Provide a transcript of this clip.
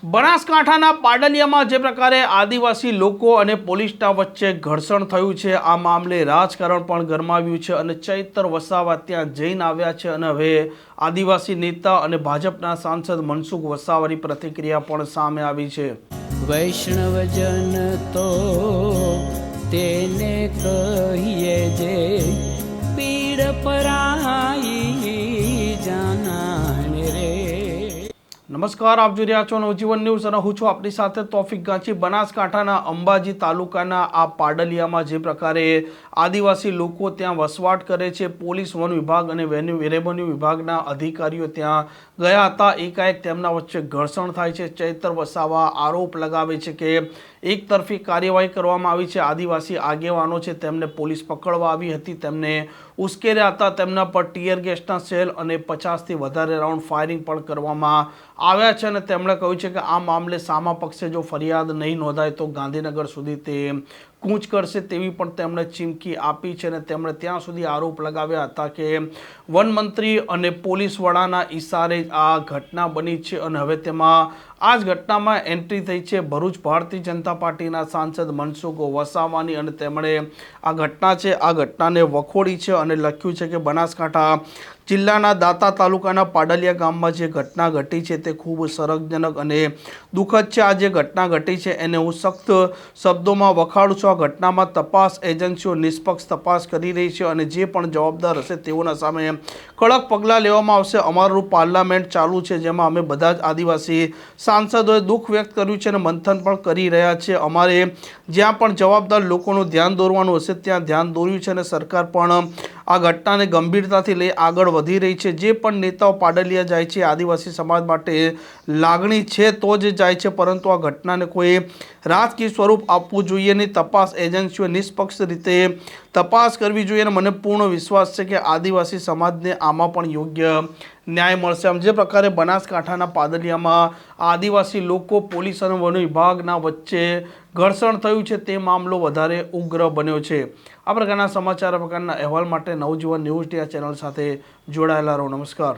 બનાસકાંઠાના પાડલિયામાં જે પ્રકારે આદિવાસી લોકો અને પોલીસના વચ્ચે ઘર્ષણ થયું છે, આ મામલે રાજકારણ પણ ગરમાવ્યું છે અને ચૈતર વસાવા ત્યાં જઈને આવ્યા છે અને હવે આદિવાસી નેતા અને ભાજપના સાંસદ મનસુખ વસાવાની પ્રતિક્રિયા પણ સામે આવી છે। વૈષ્ણવજન તો તેને કહીએ જે પીડ પરાઈ જાનાને રે। નમસ્કાર, આપ જોઈ રહ્યા છો નવજીવન ન્યૂઝ અને હું છું આપની સાથે તોફિક ગાંચી। બનાસકાંઠાના અંબાજી તાલુકાના આ પાડલિયામાં જે પ્રકારે આદિવાસી લોકો ત્યાં વસવાટ કરે છે, પોલીસ, વન વિભાગ અને રેવન્યુ વિભાગના અધિકારીઓ ત્યાં ગયા હતા। એકાએક તેમના વચ્ચે ઘર્ષણ થાય છે। ચૈતર વસાવા આરોપ લગાવે છે કે એક તરફી કાર્યવાહી કરવામાં આવી છે। આદિવાસી આગેવાનો છે તેમને પોલીસ પકડવા આવી હતી, તેમને ઉશ્કેર્યા હતા, તેમના પર ટીયર ગેસના સેલ અને 50થી વધારે રાઉન્ડ ફાયરિંગ પણ કરવામાં આવ્યા છે અને તેમણે કહ્યું છે કે આ મામલે સામા પક્ષે જો ફરિયાદ નહીં નોંધાય તો ગાંધીનગર સુધી તે કૂચ કરશે તેવી પણ તેમણે ચીમકી આપી છે અને તેમણે ત્યાં સુધી આરોપ લગાવ્યા હતા કે વન મંત્રી અને પોલીસ વડાના ઈશારે આ ઘટના બની છે અને હવે તેમાં આ જ ઘટનામાં એન્ટ્રી થઈ છે ભરૂચ ભારતીય જનતા પાર્ટીના સાંસદ મનસુખ વસાવાની અને તેમણે આ ઘટના છે આ ઘટનાને વખોડી છે અને લખ્યું છે કે બનાસકાંઠા જિલ્લાના દાતા તાલુકાના પાડલિયા ગામમાં જે ઘટના ઘટી છે તે ખૂબ સરગજનક અને દુઃખદ છે। આ જે ઘટના ઘટી છે એને હું સખ્ત શબ્દોમાં વખાડું છું। આ ઘટનામાં તપાસ એજન્સીઓ નિષ્પક્ષ તપાસ કરી રહી છે અને જે પણ જવાબદાર હશે તેઓના સામે કડક પગલાં લેવામાં આવશે। અમારું પાર્લામેન્ટ ચાલુ છે જેમાં અમે બધા જ આદિવાસી સાંસદોએ દુઃખ વ્યક્ત કર્યું છે અને મંથન પણ કરી રહ્યા છે। અમારે જ્યાં પણ જવાબદાર લોકોનું ધ્યાન દોરવાનું હશે ત્યાં ધ્યાન દોર્યું છે અને સરકાર પણ આ ઘટનાને ગંભીરતાથી લઈ આગળ વધી રહી છે। જે પણ નેતાઓ પાડલિયા જાય છે આદિવાસી સમાજ માટે લાગણી છે તો જ જાય છે, પરંતુ આ ઘટનાને કોઈ રાજકીય સ્વરૂપ આપવું જોઈએ નહીં। તપાસ એજન્સીઓ નિષ્પક્ષ રીતે તપાસ કરવી જોઈએ અને મને પૂર્ણ વિશ્વાસ છે કે આદિવાસી સમાજને આમાં પણ યોગ્ય ન્યાય મળશે। આમ જે પ્રકારે બનાસકાંઠાના પાડલિયામાં આદિવાસી લોકો, પોલીસ અને વન વિભાગના વચ્ચે ઘર્ષણ થયું છે તે મામલો વધારે ઉગ્ર બન્યો છે। આ પ્રકારના સમાચાર, આ પ્રકારના અહેવાલ માટે નવજીવન ન્યૂઝ ટીવી ચેનલ સાથે જોડાયેલા રહો। નમસ્કાર।